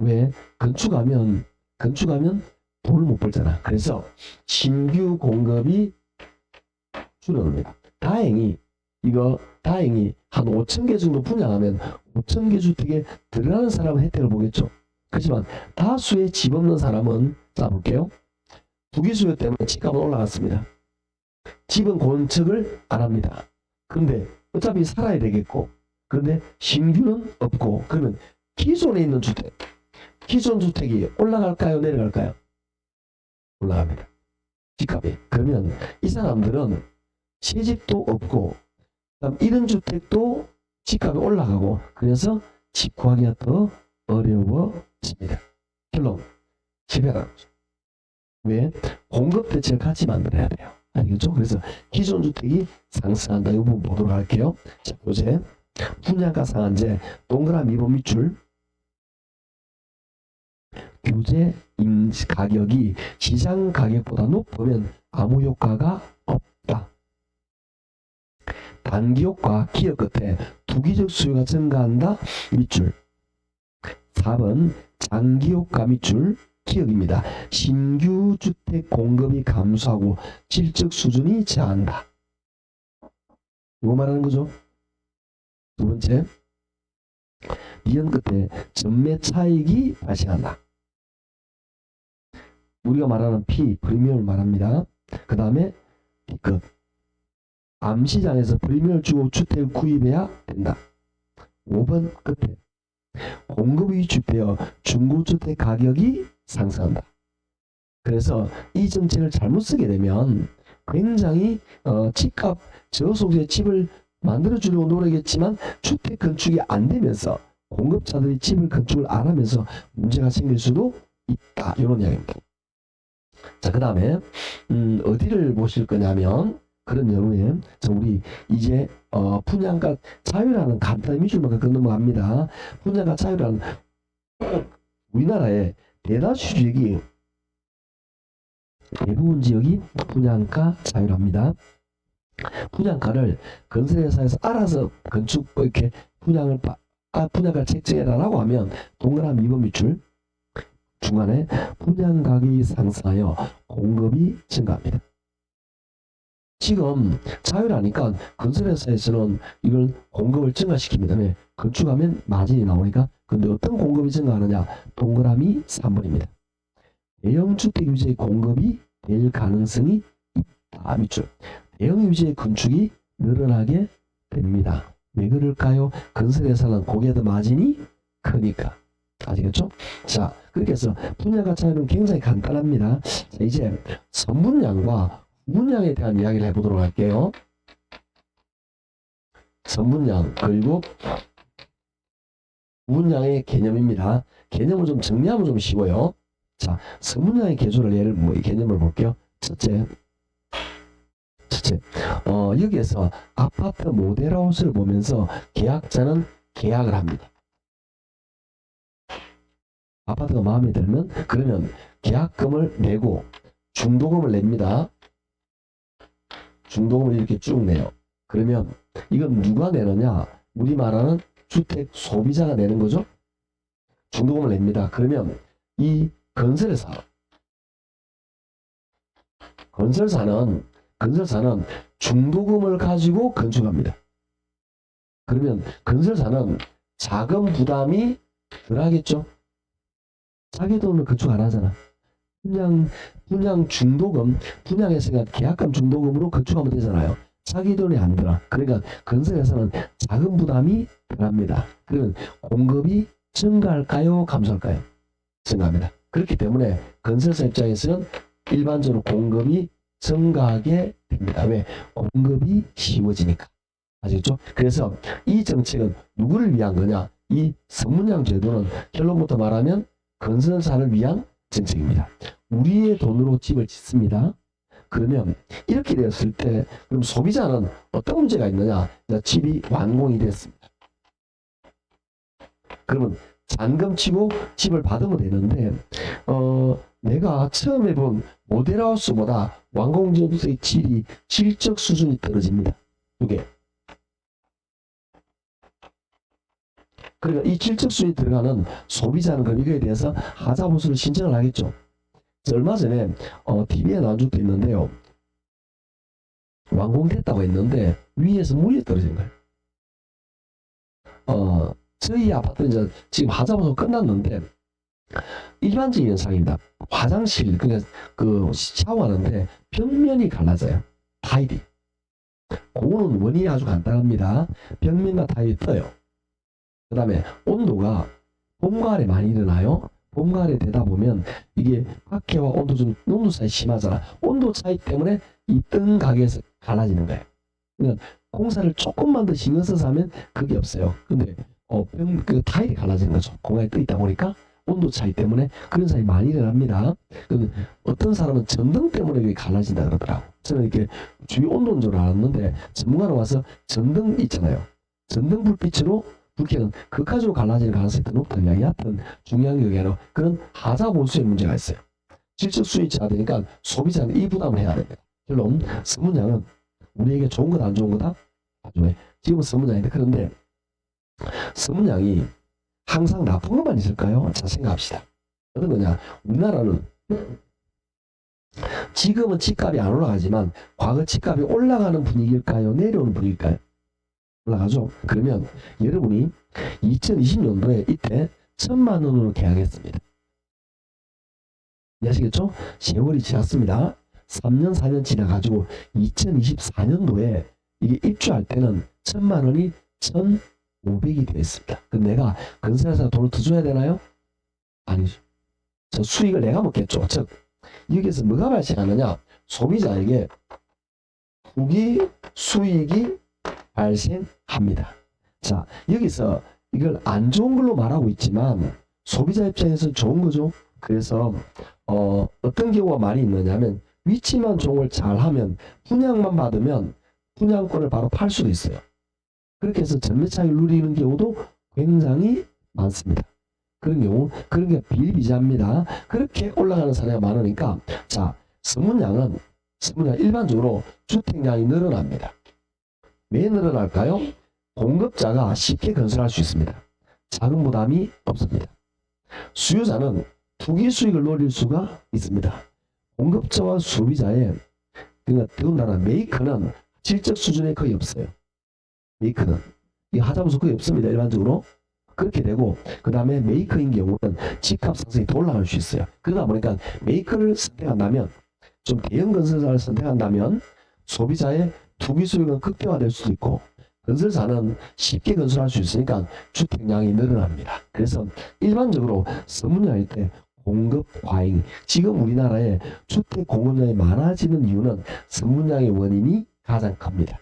왜? 건축하면 돈을 못 벌잖아. 그래서 신규 공급이 줄어듭니다. 다행히 한 5,000개 정도 분양하면 5,000개 주택에 들어가는 사람은 혜택을 보겠죠. 그렇지만 다수의 집 없는 사람은 자 볼게요. 투기 수요 때문에 집값은 올라갔습니다. 집은 건축을 안 합니다. 그런데 어차피 살아야 되겠고, 그런데 신규는 없고, 그러면 기존에 있는 기존 주택이 올라갈까요, 내려갈까요? 올라갑니다. 집값이. 그러면 이 사람들은 새집도 없고 이런 주택도 집값이 올라가고 그래서 집 구하기가 더 어려워집니다. 결론 집에가 왜? 공급 대책을 같이 만들어야 돼요. 알겠죠? 그래서 기존 주택이 상승한다. 이 부분 보도록 할게요. 자, 교재 분양가 상한제 동그라미 2번 밑줄 교재 임시 가격이 시장 가격보다 높으면 아무 효과가 없다. 단기 효과 기업 끝에 투기적 수요가 증가한다. 밑줄 4번 장기 효과 밑줄 기억입니다. 신규 주택 공급이 감소하고 질적 수준이 저하한다. 이거 말하는 거죠. 두 번째 니은 끝에 전매 차익이 발생한다. 우리가 말하는 P, 프리미엄을 말합니다. 그 다음에 D급. 암시장에서 프리미엄을 주고 주택을 구입해야 된다. 5번 끝에 공급이 위축되어 중고주택 가격이 상승한다. 그래서 이 정책을 잘못 쓰게 되면 굉장히 집값 저소득의 집을 만들어주려고 노력했지만 주택 건축이 안 되면서 공급자들이 집을 건축을 안 하면서 문제가 생길 수도 있다. 이런 이야기입니다. 자, 그 다음에 어디를 보실 거냐면 그런 경우에 우리 이제 분양가 자유라는 간단한 밑줄만 넘어갑니다. 분양가 자유라는 우리나라의 대다수 지역이 대부분 지역이 분양가 자유랍니다. 분양가를 건설회사에서 알아서 건축 이렇게 분양가를 책정해라라고 하면 동그라미 2번 밑줄 중간에 분양 가격이 상승하여 공급이 증가합니다. 지금 자율하니까 건설회사에서는 이걸 공급을 증가시킵니다. 왜? 건축하면 마진이 나오니까. 근데 어떤 공급이 증가하느냐? 동그라미 3번입니다. 대형주택 위주의 공급이 될 가능성이 있다. 밑줄. 대형 위주의 건축이 늘어나게 됩니다. 왜 그럴까요? 건설회사는 거기에 더 마진이 크니까. 아시겠죠? 자, 그렇게 해서 분야가 차이는 굉장히 간단합니다. 자, 이제 선분양과 후분양에 대한 이야기를 해보도록 할게요. 선분양 그리고 후분양의 개념입니다. 개념을 좀 정리하면 좀 쉬워요. 자, 선분양의 개념을 볼게요. 첫째, 여기에서 아파트 모델하우스를 보면서 계약자는 계약을 합니다. 아파트가 마음에 들면 그러면 계약금을 내고 중도금을 냅니다. 중도금을 이렇게 쭉 내요. 그러면 이건 누가 내느냐? 우리 말하는 주택 소비자가 내는 거죠. 중도금을 냅니다. 그러면 이 건설사는 중도금을 가지고 건축합니다. 그러면 건설사는 자금 부담이 덜하겠죠. 자기 돈을 건축 안 하잖아. 분양 중도금, 분양했으니까 계약금 중도금으로 건축하면 되잖아요. 자기 돈이 안 들어. 그러니까 건설회사는 자금 부담이 덜합니다. 그러면 공급이 증가할까요? 감소할까요? 증가합니다. 그렇기 때문에 건설사 입장에서는 일반적으로 공급이 증가하게 됩니다. 왜? 공급이 쉬워지니까. 아시겠죠? 그래서 이 정책은 누구를 위한 거냐? 이 선분양 제도는 결론부터 말하면 건설사를 위한 정책입니다. 우리의 돈으로 집을 짓습니다. 그러면 이렇게 되었을 때 그럼 소비자는 어떤 문제가 있느냐? 집이 완공이 됐습니다. 그러면 잔금 치고 집을 받으면 되는데 내가 처음에 본 모델하우스보다 완공지구의 질이 질적 수준이 떨어집니다. 두 개. 그러니까 이 질적 수준이 들어가는 소비자는 그럼 이거에 대해서 하자보수를 신청을 하겠죠. 얼마 전에 TV에 나온 적도 있는데요. 완공됐다고 했는데 위에서 물이 떨어진 거예요. 저희 아파트는 이제 지금 하자보수 끝났는데 일반적인 현상입니다. 화장실 그러니까 그 샤워하는데 벽면이 갈라져요. 타일이. 그거는 원인이 아주 간단합니다. 벽면과 타일이 떠요. 그 다음에 온도가 봄 가을에 많이 일어나요. 봄 가을에 되다 보면 이게 밖에와 온도 차이 심하잖아. 온도 차이 때문에 이 뜬 가게에서 갈라지는 거예요. 그러니까 공사를 조금만 더 신경 써서 하면 그게 없어요. 근데 그 타일이 갈라지는 거죠. 공간에 떠 있다 보니까 온도 차이 때문에 그런 사람이 많이 일어납니다. 어떤 사람은 전등 때문에 이게 갈라진다 그러더라고. 저는 이렇게 주위 온도인 줄 알았는데 전문가로 와서 전등 있잖아요. 전등 불빛으로 불쾌는 극화적으로 갈라지는 가능성이 더 높다는 이야기. 하여튼 중요한 게 그런 하자보수의 문제가 있어요. 질적 수익자가 되니까 소비자는 이 부담을 해야 됩니다. 결론 선분양은 우리에게 좋은 거다 안 좋은 거다? 나중에 지금은 선분양인데 그런데 선분양이 항상 나쁜 것만 있을까요? 자 생각합시다. 어떤 거냐? 우리나라는 지금은 집값이 안 올라가지만 과거 집값이 올라가는 분위기일까요? 내려오는 분위기일까요? 올라가죠. 그러면 여러분이 2020년도에 이때 1,000만 원으로 계약했습니다. 아시겠죠? 세월이 지났습니다. 3년 4년 지나가지고 2024년도에 이게 입주할 때는 1,000만 원이 1,500이 되어 있습니다. 그럼 내가 건설회사 돈을 더 줘야 되나요? 아니죠. 저 수익을 내가 먹겠죠. 즉 여기에서 뭐가 발생하느냐? 소비자에게 후기 수익이 발생합니다. 자, 여기서 이걸 안 좋은 걸로 말하고 있지만 소비자 입장에서 좋은 거죠. 그래서 어떤 경우가 많이 있느냐면 위치만 좋은 걸 잘하면 분양만 받으면 분양권을 바로 팔 수도 있어요. 그렇게 해서 전매차익을 누리는 경우도 굉장히 많습니다. 그런 경우 그런 게 비일비재합니다. 그렇게 올라가는 사례가 많으니까 자 선분양 일반적으로 주택량이 늘어납니다. 왜 늘어날까요? 공급자가 쉽게 건설할 수 있습니다. 자금 부담이 없습니다. 수요자는 투기 수익을 노릴 수가 있습니다. 공급자와 소비자의 그러니까 더군다나 메이커는 질적 수준에 거의 없어요. 메이커는 이 하자보수 거의 없습니다. 일반적으로 그렇게 되고 그 다음에 메이커인 경우는 집값 상승이 더 올라갈 수 있어요. 그러다 보니까 메이커를 선택한다면 좀 대형 건설사를 선택한다면 소비자의 투기 수익은 극대화될 수도 있고 건설사는 쉽게 건설할 수 있으니까 주택량이 늘어납니다. 그래서 일반적으로 서문화일 때 공급 과잉, 지금 우리나라에 주택 공급량이 많아지는 이유는 서문량의 원인이 가장 큽니다.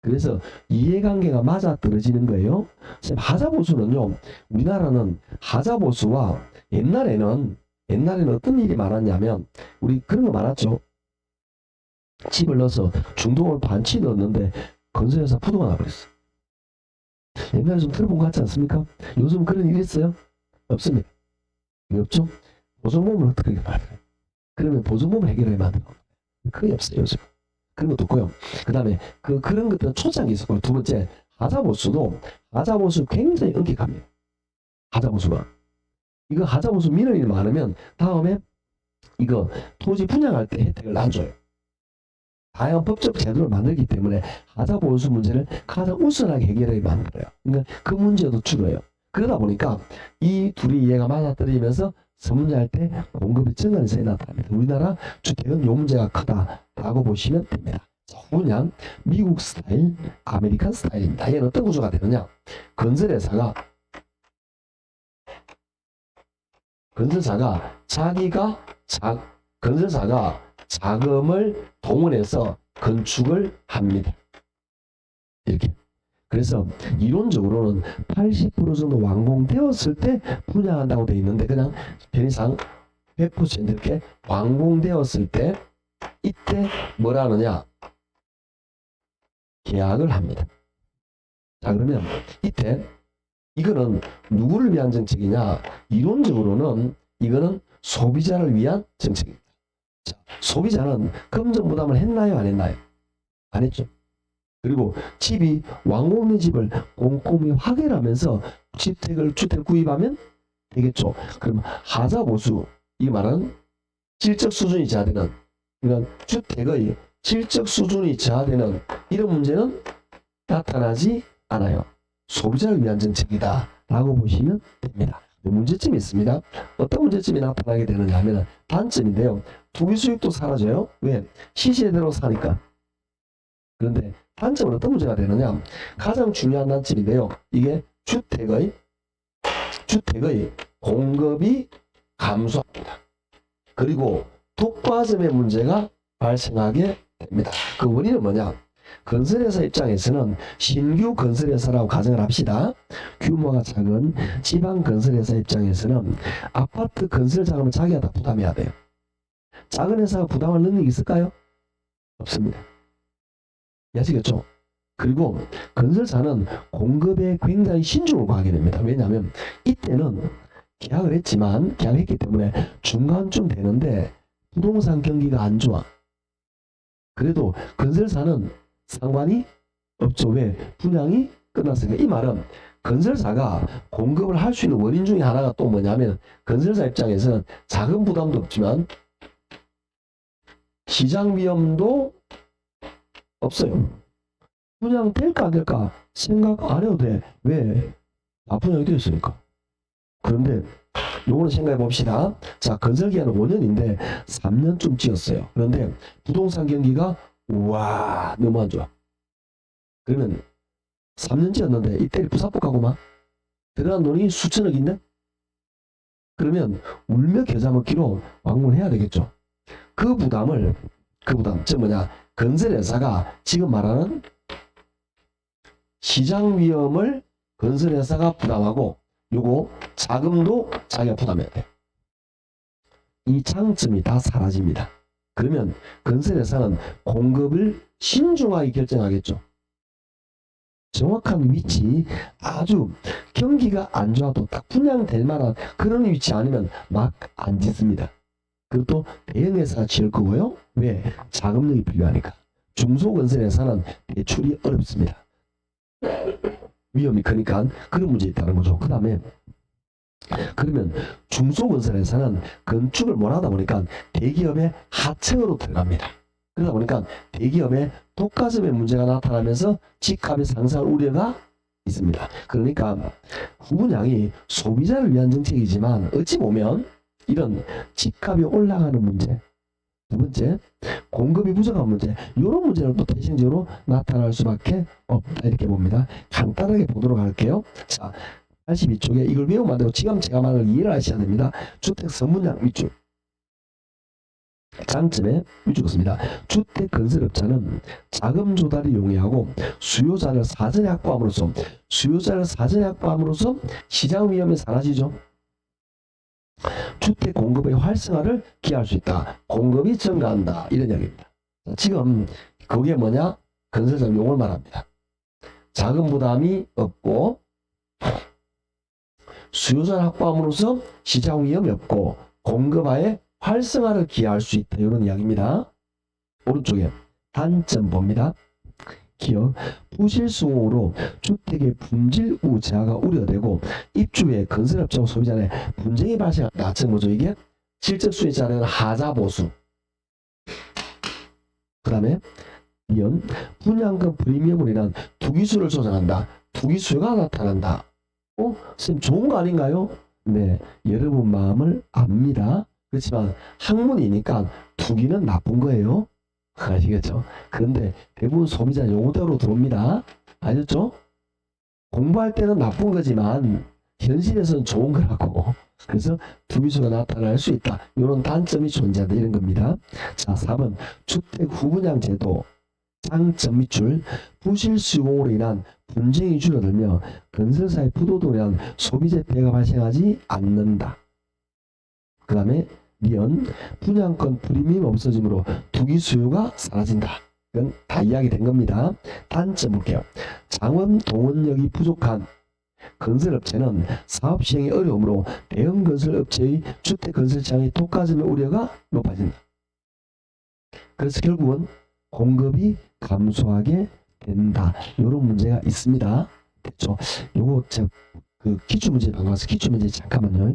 그래서 이해관계가 맞아 떨어지는 거예요. 하자보수는요, 우리나라는 하자보수와 옛날에는 어떤 일이 많았냐면 우리 그런 거 많았죠. 집을 넣어서 중동을 반치 넣었는데 건설회사 부도가 나버렸어. 옛날에 좀 들어본 것 같지 않습니까? 요즘 그런 일이 있어요? 없습니다. 왜 없죠? 보증보험을 어떻게 말해요? 그러면 보증보험 해결을 만들어. 거의 없어요, 요즘. 그런 것도 없고요. 그 다음에 그런 것들은 초창기 있었고, 두 번째, 하자보수도 굉장히 엄격합니다. 하자보수가. 이거 하자보수 민원이 많으면 다음에 이거 토지 분양할 때 혜택을 안 줘요. 다양한 법적 제도를 만들기 때문에 하자보수 문제를 가장 우선하게 해결하게 만들어요. 그러니까 그 문제도 줄어요. 그러다 보니까 이 둘이 이해가 맞아떨어지면서 서문화할 때 공급이 증가하는 현상이 나타납니다. 우리나라 주택은 요 문제가 크다라고 보시면 됩니다. 그냥 미국 스타일, 아메리칸 스타일입니다. 얘는 어떤 구조가 되느냐? 건설사가 자금을 동원해서 건축을 합니다. 이렇게. 그래서 이론적으로는 80% 정도 완공되었을 때 분양한다고 되어 있는데 그냥 편의상 100% 이렇게 완공되었을 때 이때 뭐라 하느냐? 계약을 합니다. 자, 그러면 이때 이거는 누구를 위한 정책이냐? 이론적으로는 이거는 소비자를 위한 정책입니다. 자, 소비자는 금전 부담을 했나요? 안 했나요? 안 했죠. 그리고 집이 완공된 집을 꼼꼼히 확인하면서 주택을 구입하면 되겠죠. 그럼 하자보수, 이 말은 질적 수준이 저하되는, 그러니까 주택의 질적 수준이 저하되는 이런 문제는 나타나지 않아요. 소비자를 위한 정책이다 라고 보시면 됩니다. 문제점이 있습니다. 어떤 문제점이 나타나게 되느냐 하면 단점인데요. 투기 수익도 사라져요. 왜? 시세대로 사니까. 그런데 단점은 어떤 문제가 되느냐? 가장 중요한 단점인데요. 이게 주택의 공급이 감소합니다. 그리고 독과점의 문제가 발생하게 됩니다. 그 원인은 뭐냐? 건설회사 입장에서는 신규 건설회사라고 가정을 합시다. 규모가 작은 지방 건설회사 입장에서는 아파트 건설 자금을 자기가 다 부담해야 돼요. 작은 회사가 부담할 능력이 있을까요? 없습니다. 아시겠죠? 그리고 건설사는 공급에 굉장히 신중을 구하게 됩니다. 왜냐하면 이때는 계약했기 때문에 중간쯤 되는데 부동산 경기가 안 좋아. 그래도 건설사는 상관이 없죠. 왜? 분양이 끝났으니까. 이 말은 건설사가 공급을 할 수 있는 원인 중에 하나가 또 뭐냐면 건설사 입장에서는 자금 부담도 없지만 시장 위험도 없어요. 분양 될까 안 될까 생각 안 해도 돼. 왜? 다 분양이 되어 있으니까. 그런데 요거는 생각해 봅시다. 자, 건설기한은 5년인데 3년쯤 지었어요. 그런데 부동산 경기가 우와 너무 안 좋아. 그러면 3년 지었는데 이때 부사복하고만 들어간 돈이 수천억인데 그러면 울며 겨자 먹기로 완공을 해야 되겠죠. 그 부담 즉 뭐냐, 건설회사가 지금 말하는 시장 위험을 건설회사가 부담하고 요거 자금도 자기가 부담해야 돼. 이 장점이 다 사라집니다. 그러면 건설회사는 공급을 신중하게 결정하겠죠. 정확한 위치, 아주 경기가 안 좋아도 딱 분양될 만한 그런 위치 아니면 막 안 짓습니다. 그리고 또 대형회사가 지을 거고요. 왜? 자금력이 필요하니까. 중소건설회사는 대출이 어렵습니다. 위험이 크니까 그런 문제 있다는 거죠. 그 다음에 그러면 중소건설에서는 건축을 못하다 보니까 대기업의 하청으로 들어갑니다. 그러다 보니까 대기업의 독과점의 문제가 나타나면서 집값의 상승 우려가 있습니다. 그러니까 후분양이 소비자를 위한 정책이지만 어찌 보면 이런 집값이 올라가는 문제, 두 번째 공급이 부족한 문제, 이런 문제는 또 대신적으로 나타날 수밖에 없다 이렇게 봅니다. 간단하게 보도록 할게요. 자, 82쪽에 이걸 외우면 안 되고 지금 제가 말을 이해를 하셔야 됩니다. 주택 선문양 밑줄. 장점에 위주였습니다. 주택 건설업자는 자금 조달을 용이하고 수요자를 사전에 확보함으로써 시장 위험이 사라지죠. 주택 공급의 활성화를 기할 수 있다. 공급이 증가한다. 이런 이야기입니다. 지금 그게 뭐냐? 건설사 용어를 말합니다. 자금 부담이 없고 수요자를 확보함으로써 시장 위험이 없고 공급화에 활성화를 기여할 수 있다. 이런 이야기입니다. 오른쪽에 단점 봅니다. 기업 부실수용으로 주택의 품질 우자가 우려되고 입주에 건설업자와 소비자 간의 분쟁이 발생한다. 즉 뭐죠 이게? 실적 수익자는 하자 보수. 그 다음에 이연 분양금 프리미엄으로 인한 투기수를 조장한다. 투기수요가 나타난다. 선생님 좋은 거 아닌가요? 네, 여러분 마음을 압니다. 그렇지만 학문이니까 투기는 나쁜 거예요. 아시겠죠? 그런데 대부분 소비자 용어대로 들어옵니다. 아셨죠? 공부할 때는 나쁜 거지만 현실에서는 좋은 거라고. 그래서 투기수가 나타날 수 있다. 이런 단점이 존재한다. 이런 겁니다. 자, 4번 주택 후분양 제도. 장점 밑줄 부실수용으로 인한 분쟁이 줄어들며 건설사의 부도덕으로 인한 소비재 피해가 발생하지 않는다. 그 다음에 미연 분양권 프리미엄 없어짐으로 투기 수요가 사라진다. 이건 다 이야기된 겁니다. 단점 볼게요. 자원 동원력이 부족한 건설업체는 사업 시행이 어려우므로 대형 건설업체의 주택 건설 시장의 독과점의 우려가 높아진다. 그래서 결국은 공급이 감소하게 된다. 이런 문제가 있습니다. 됐죠? 요거 제가 그 기출문제 방금 와서 기출문제 잠깐만요.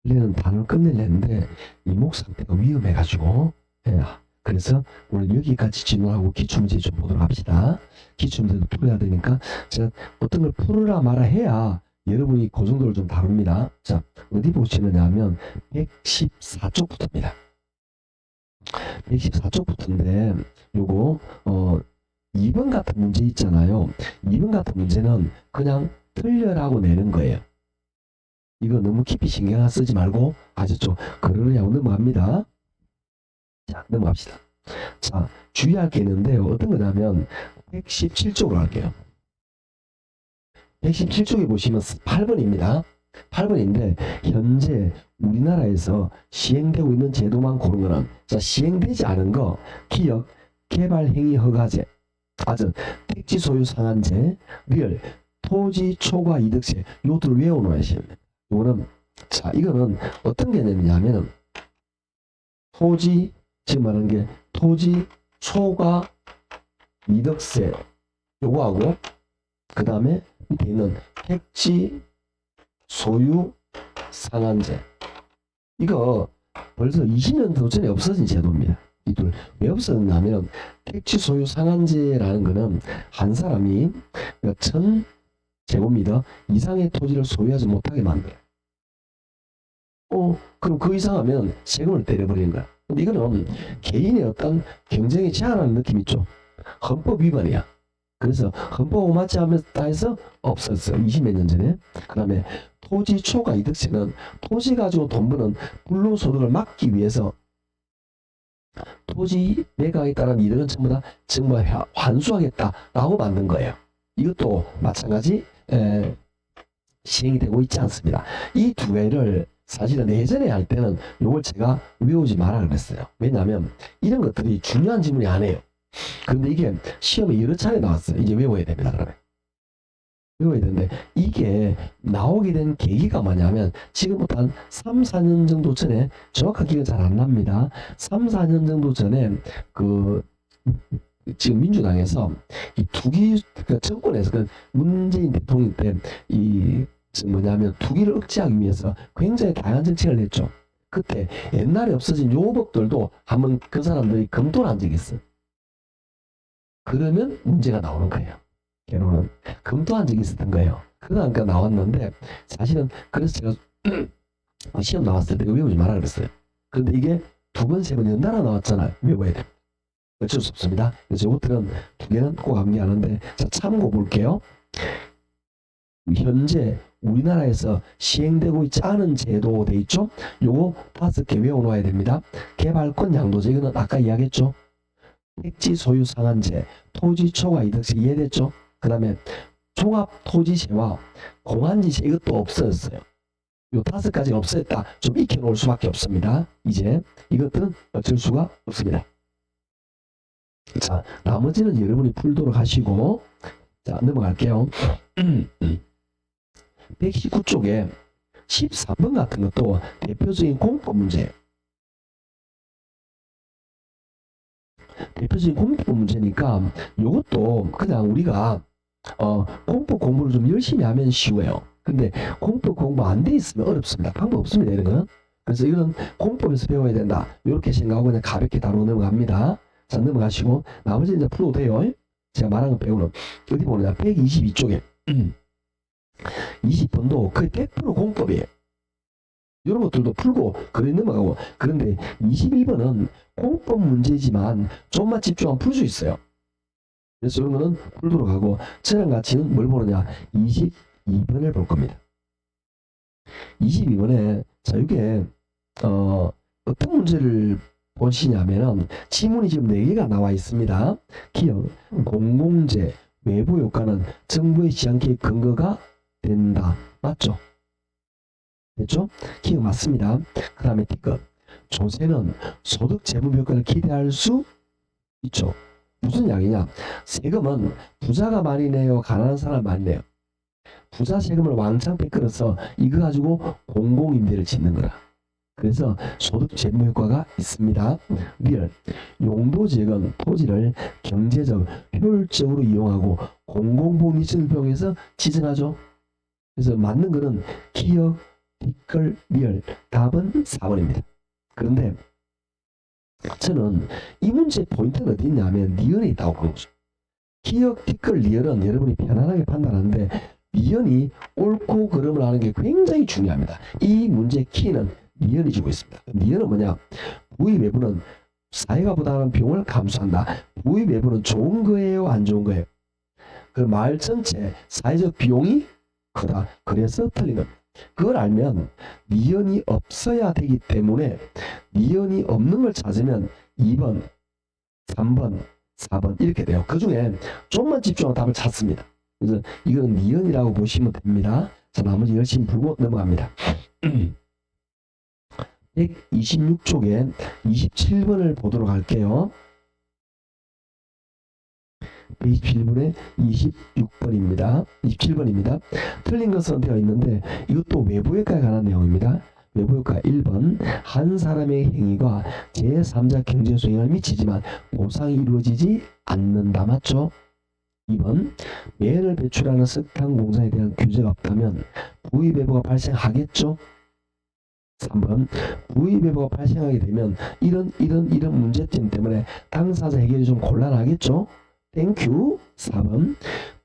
원래는 단어를 끝내려는데 이목 상태가 위험해가지고 그래서 오늘 여기까지 진행하고 기출문제 좀 보도록 합시다. 기출문제도 풀어야 되니까 제가 어떤 걸 풀으라 말아 해야 여러분이 그 정도를 좀 다룹니다. 자, 어디 보시느냐 하면 114쪽부터입니다. 114쪽부터인데 요거 2번 같은 문제 있잖아요. 2번 같은 문제는 그냥 틀려라고 내는 거예요. 이거 너무 깊이 신경 쓰지 말고 아셨죠? 그러느냐고 넘어갑니다. 자, 넘어갑시다. 자, 주의할 게 있는데 어떤 거냐면 117쪽으로 할게요. 117쪽에 보시면 8번입니다. 8번인데 현재 우리나라에서 시행되고 있는 제도만 고른 거는 자, 시행되지 않은 거 기업 개발행위 허가제, 택지 소유 상한제, 리얼 토지 초과 이득세 요들을 외워놓으시면 됩니다. 이거는 자 이거는 어떤 개념이냐면은 토지 지금 말하는 게 토지 초과 이득세 요거하고 그 다음에 밑에 있는 택지 소유 상한제 이거 벌써 20년 전에 없어진 제도입니다. 이 둘 왜 없어졌냐면 택지 소유 상한제라는 거는 한 사람이 1000제곱미터 이상의 토지를 소유하지 못하게 만들어요. 그럼 그 이상 하면 세금을 때려버리는 거야. 근데 이거는 개인의 어떤 경쟁에 제한하는 느낌 있죠. 헌법 위반이야. 그래서 헌법에 맞지 않다 해서 없었어요. 20몇 년 전에. 그 다음에 토지 초과 이득세는 토지 가지고 돈 버는 불로소득을 막기 위해서 토지 매각에 따른 이득은 전부 다 정부 환수하겠다라고 만든 거예요. 이것도 마찬가지 시행이 되고 있지 않습니다. 이 두 개를 사실은 예전에 할 때는 이걸 제가 외우지 마라 그랬어요. 왜냐하면 이런 것들이 중요한 질문이 아니에요. 그런데 이게 시험에 여러 차례 나왔어요. 이제 외워야 됩니다. 그러면 외워야 되는데 이게 나오게 된 계기가 뭐냐면 지금부터 한 3, 4년 정도 전에 정확한 기억은 잘 안 납니다. 3, 4년 정도 전에 지금 민주당에서 이 투기 정권에서 문재인 대통령 때 뭐냐면 투기를 억제하기 위해서 굉장히 다양한 정책을 냈죠. 그때 옛날에 없어진 요법들도 한번 그 사람들이 검토를 한 적이 있어요. 그러면 문제가 나오는 거예요. 결론은 검토한 적이 있었던 거예요. 그러니까 나왔는데 사실은 그래서 제가 시험 나왔을 때 외우지 마라 그랬어요. 그런데 이게 두 번, 세 번 연달아 나왔잖아요. 외워야 됩니다. 어쩔 수 없습니다. 그래서 이것들은 두 개는 꼭 암기하는데 자 참고 볼게요. 현재 우리나라에서 시행되고 있지 않은 제도 돼 있죠? 요거 5개 외워놓아야 됩니다. 개발권 양도제 이거는 아까 이야기했죠? 택지 소유 상한제, 토지 초과 이득세 이해됐죠? 그 다음에 종합토지세와 공한지세 이것도 없어졌어요. 요 5가지가 없어졌다. 좀 익혀놓을 수밖에 없습니다. 이제 이것들은 어쩔 수가 없습니다. 자 나머지는 여러분이 풀도록 하시고 자 넘어갈게요. 119쪽에 13번 같은 것도 대표적인 공법 문제예요. 대표적인 공법 문제니까 이것도 그냥 우리가 공법 공부를 좀 열심히 하면 쉬워요. 근데 공법 공부 안 돼 있으면 어렵습니다. 방법 없습니다. 이런 거는. 그래서 이거는 공법에서 배워야 된다. 이렇게 생각하고 그냥 가볍게 다루고 넘어갑니다. 자 넘어가시고 나머지 이제 풀어도 돼요. 제가 말한 거 빼고는 어디 보느냐 122쪽에 20번도 거의 100% 공법이에요. 이런 것들도 풀고 그래 넘어가고 그런데 21번은 공법 문제지만 좀만 집중하면 풀 수 있어요. 그래서 이런 거는 풀도록 하고 저랑 같이는 뭘 보느냐 22번을 볼 겁니다. 22번에 자 이게 어떤 문제를 보시냐면은 지문이 지금 4개가 나와 있습니다. 기업, 공공재, 외부 효과는 정부의 지향계획 근거가 된다. 맞죠? 됐죠? 기억 맞습니다. 그 다음에 D급 조세는 소득 재무 효과를 기대할 수 있죠. 무슨 이야기냐? 세금은 부자가 많이 내요? 가난한 사람 많이 내요? 부자 세금을 왕창 뺏겨서 이거 가지고 공공임대를 짓는 거라. 그래서 소득 재무 효과가 있습니다. 리얼 용도지역은 토지를 경제적 효율적으로 이용하고 공공복리성을 이용해서 지정하죠. 그래서 맞는 거는 기억, 티끌, 리얼 답은 4번입니다. 그런데 저는 이 문제의 포인트는 어디 있냐면 리얼에 있다고 보는 거죠. 기억, 티끌, 리얼은 여러분이 편안하게 판단하는데 리얼이 옳고 그름을 아는 게 굉장히 중요합니다. 이 문제의 키는 리얼이 주고 있습니다. 리얼은 뭐냐? 부의 외부는 사회가 부담하는 비용을 감수한다. 부의 외부는 좋은 거예요? 안 좋은 거예요? 그 말 전체 사회적 비용이 크다. 그래서 틀린 겁니다. 그걸 알면 리언이 없어야 되기 때문에 리언이 없는 걸 찾으면 2번, 3번, 4번 이렇게 돼요. 그 중에 좀만 집중하고 답을 찾습니다. 그래서 이건 리언이라고 보시면 됩니다. 자, 나머지 열심히 풀고 넘어갑니다. 126쪽에 27번을 보도록 할게요. 127번에 26번입니다. 27번입니다. 틀린 것은 되어 있는데 이것도 외부효과에 관한 내용입니다. 외부효과 1번 한 사람의 행위가 제3자 경제에 영향을 미치지만 보상이 이루어지지 않는다. 맞죠? 2번 매연을 배출하는 석탄 공사에 대한 규제가 없다면 부의 배부가 발생하겠죠? 3번 부의 배부가 발생하게 되면 이런 문제점 때문에 당사자 해결이 좀 곤란하겠죠? 땡큐. 4번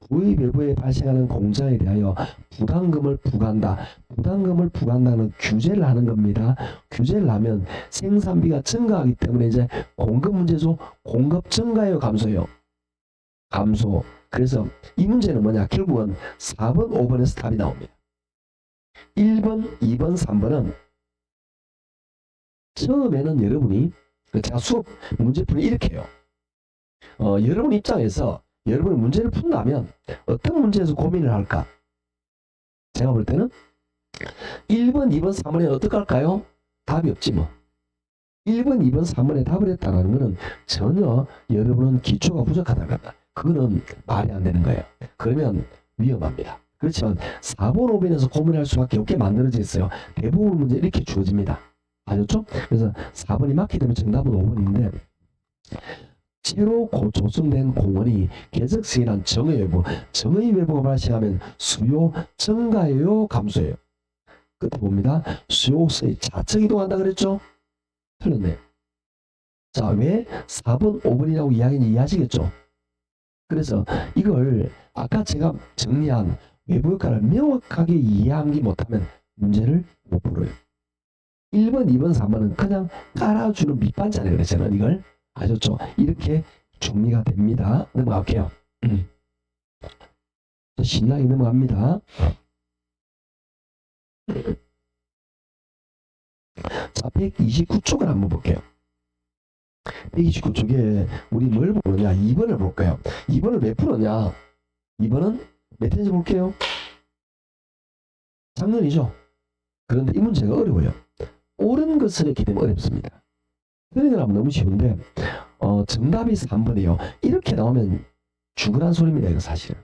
부의 배부에 발생하는 공장에 대하여 부담금을 부과한다. 부담금을 부과한다는 규제를 하는 겁니다. 규제를 하면 생산비가 증가하기 때문에 이제 공급 문제죠. 공급 증가예요, 감소예요? 감소. 그래서 이 문제는 뭐냐? 결국은 4번, 5번에서 답이 나옵니다. 1번, 2번, 3번은 처음에는 여러분이 제가 수업 문제풀이 이렇게 해요. 여러분 입장에서 여러분이 문제를 푼다면 어떤 문제에서 고민을 할까? 제가 볼 때는 1번, 2번, 3번에 어떻게 할까요? 답이 없지 뭐. 1번, 2번, 3번에 답을 했다는 것은 전혀 여러분은 기초가 부족하다는 겁니다. 그거는 말이 안 되는 거예요. 그러면 위험합니다. 그렇지만 4번, 5번에서 고민할 수밖에 없게 만들어져 있어요. 대부분 문제 이렇게 주어집니다. 아셨죠? 그래서 4번이 맞기 때문에 정답은 5번인데 새로 조성된 공원이 개적성이란 정의 외부, 정의 외부가 발생하면 수요 증가예요, 감소예요? 끝에 봅니다. 수요성이 좌측 이동한다 그랬죠? 틀렸네요. 자, 왜 4번, 5번이라고 이야기는 이해하시겠죠? 그래서 이걸 아까 제가 정리한 외부 효과를 명확하게 이해하기 못하면 문제를 못 풀어요. 1번, 2번, 3번은 그냥 깔아주는 밑반찬이에요. 그래서 저는 이걸 아셨죠? 이렇게 정리가 됩니다. 넘어갈게요. 신나게 넘어갑니다. 자, 129쪽을 한번 볼게요. 129쪽에 우리 뭘 보느냐? 2번을 볼까요? 2번을 몇 풀었냐? 2번은 몇 회인지 볼게요. 작년이죠. 그런데 이 문제가 어려워요. 옳은 것을 했기 때문에 어렵습니다. 틀린 걸 하면 너무 쉬운데 정답이 3번이에요. 이렇게 나오면 죽으란 소리입니다. 이거 사실은.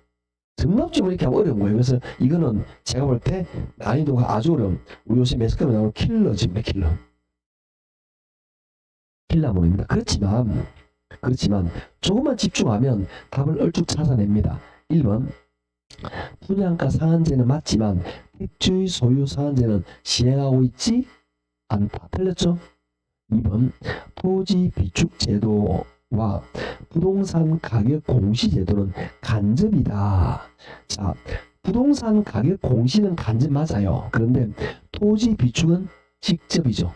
정답쯤 이렇게 하면 어려운 거예요. 그래서 이거는 제가 볼 때 난이도가 아주 어려운, 우리 요새 매스컴에 나오는 킬러집니다. 킬러물입니다. 그렇지만 조금만 집중하면 답을 얼추 찾아냅니다. 1번 분양가 상한제는 맞지만 택지의 소유 상한제는 시행하고 있지 않다. 틀렸죠? 2번 토지 비축 제도와 부동산 가격 공시 제도는 간접이다. 자, 부동산 가격 공시는 간접 맞아요. 그런데 토지 비축은 직접이죠.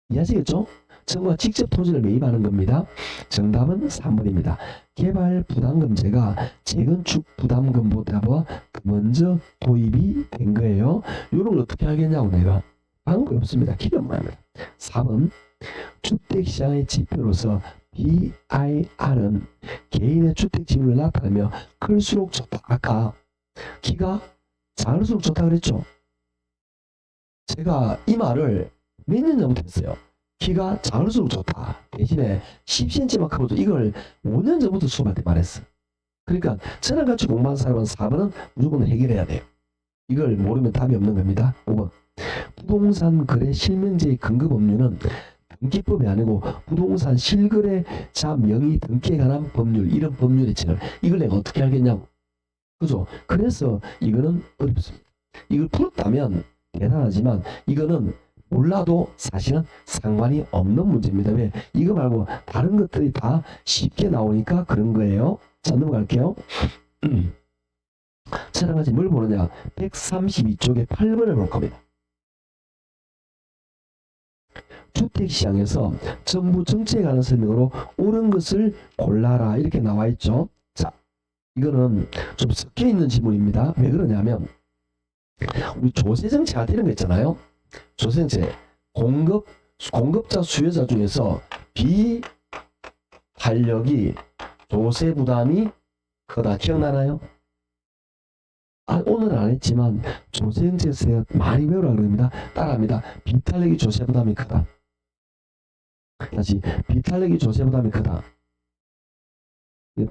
이해하시겠죠? 정부가 직접 토지를 매입하는 겁니다. 정답은 3번입니다. 개발 부담금제가 재건축 부담금보다 먼저 도입이 된 거예요. 이런 걸 어떻게 하겠냐고 내가. 방법이 없습니다. 기억만 합니다. 4번 주택시장의 지표로서 BIR은 개인의 주택 지분을 나타내며 클수록 좋다. 아까 키가 작을수록 좋다 그랬죠? 제가 이 말을 몇 년 전부터 했어요. 키가 작을수록 좋다. 대신에 10cm만 커도 이걸 5년 전부터 수업할 때 말했어. 그러니까 저랑 같이 공부한 사람은 4번은 무조건 해결해야 돼요. 이걸 모르면 답이 없는 겁니다. 5번 부동산 거래 실명제의 근거 법률은 등기법이 아니고 부동산 실거래자 명의 등기에 관한 법률, 이런 법률의 책을 이걸 내가 어떻게 알겠냐고. 그죠? 그래서 이거는 어렵습니다. 이걸 풀었다면 대단하지만 이거는 몰라도 사실은 상관이 없는 문제입니다. 왜? 이거 말고 다른 것들이 다 쉽게 나오니까 그런 거예요. 자, 넘어갈게요. 저랑 같이 뭘 보느냐? 132쪽에 8번을 볼 겁니다. 주택시장에서 정부 정책에 관한 설명으로 옳은 것을 골라라 이렇게 나와 있죠. 자, 이거는 좀 섞여 있는 지문입니다. 왜 그러냐면 우리 조세정책 이런 거 있잖아요. 조세정책 공급자 수요자 중에서 비탄력이 조세 부담이 크다. 기억나나요? 오늘은 안 했지만 조세정책에서 많이 배우라 그럽니다. 따라합니다. 비탄력이 조세 부담이 크다. 다시 비탄력이 조세 부담이 크다.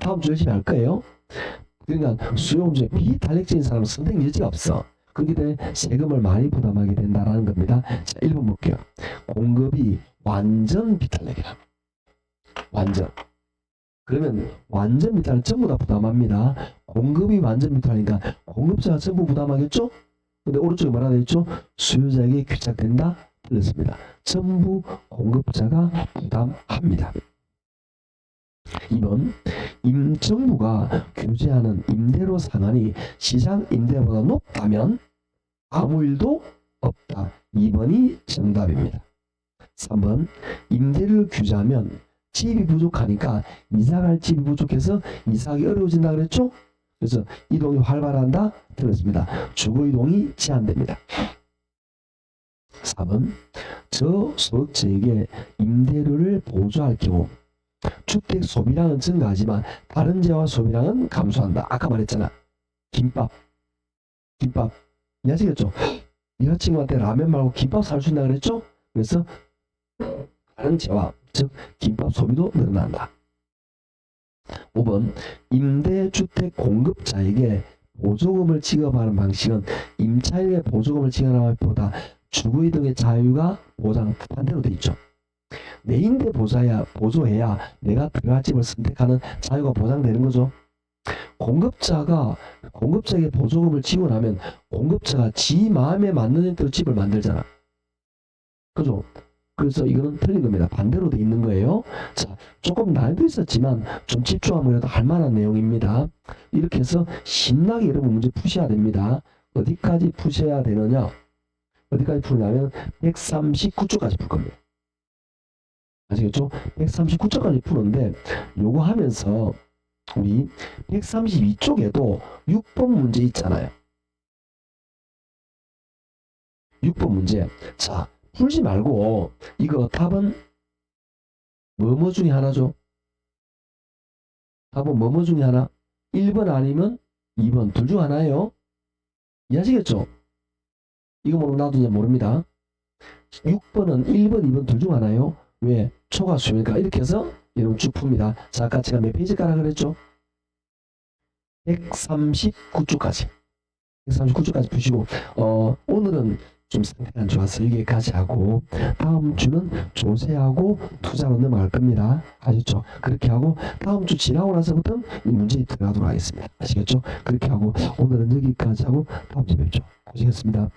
다음 주 열심히 할 거예요. 그러니까 수요금 중에 비탄력적인 사람은 선택 여지가 없어. 그렇기 때문에 세금을 많이 부담하게 된다는 겁니다. 자, 1번 볼게요. 공급이 완전 비탄력이라. 완전. 그러면 완전 비탄을 전부 다 부담합니다. 공급이 완전 비탄이니까 공급자가 전부 부담하겠죠? 근데 오른쪽에 뭐라 되어 있죠? 수요자에게 귀착된다? 틀렸습니다. 전부 공급자가 부담합니다. 2번 정부가 규제하는 임대료 상한이 시장 임대보다 높다면 아무 일도 없다. 2번이 정답입니다. 3번 임대료를 규제하면 집이 부족하니까 이사갈 집이 부족해서 이사하기 어려워진다 그랬죠? 그래서 이동이 활발한다? 틀렸습니다. 주거 이동이 제한됩니다. 4번 저소득자에게 임대료를 보조할 경우 주택 소비량은 증가하지만 다른 재와 소비량은 감소한다. 아까 말했잖아. 김밥 이해하시겠죠? 여자친구한테 라면 말고 김밥 살 수 있다 그랬죠? 그래서 다른 재와 즉 김밥 소비도 늘어난다. 5번 임대주택 공급자에게 보조금을 지급하는 방식은 임차인에게 보조금을 지급하는 것보다 주거 이동의 자유가 보장 반대로 돼 있죠. 내 임대 보조해야 내가 들어갈 집을 선택하는 자유가 보장되는 거죠. 공급자에게 보조금을 지원하면 공급자가 지 마음에 맞는 대로 집을 만들잖아. 그죠? 그래서 이거는 틀린 겁니다. 반대로 돼 있는 거예요. 자, 조금 난이도 있었지만 좀 집중하면 그래도 할 만한 내용입니다. 이렇게 해서 신나게 여러분 문제 푸셔야 됩니다. 어디까지 푸셔야 되느냐? 어디까지 푸냐면 139쪽까지 풀 겁니다. 아시겠죠? 139쪽까지 푸는데 요거 하면서 우리 132쪽에도 6번 문제 있잖아요. 6번 문제. 자, 풀지 말고 이거 답은 뭐뭐 중에 하나죠? 답은 뭐뭐 중에 하나? 1번 아니면 2번 둘 중 하나예요. 이해하시겠죠? 이거 모르면 나도 이제 모릅니다. 6번은 1번, 2번 둘 중 하나예요. 왜? 초과수니까 이렇게 해서 여러분 쭉 풉니다. 자, 아까 제가 몇 페이지 가라 그랬죠? 139쪽까지. 139쪽까지 푸시고 오늘은 좀 상태가 안 좋아서 여기까지 하고 다음 주는 조세하고 투자로 넘어갈 겁니다. 아시죠? 그렇게 하고 다음 주 지나고 나서부터는 이 문제에 들어가도록 하겠습니다. 아시겠죠? 그렇게 하고 오늘은 여기까지 하고 다음 주에 뵙죠. 고생했습니다.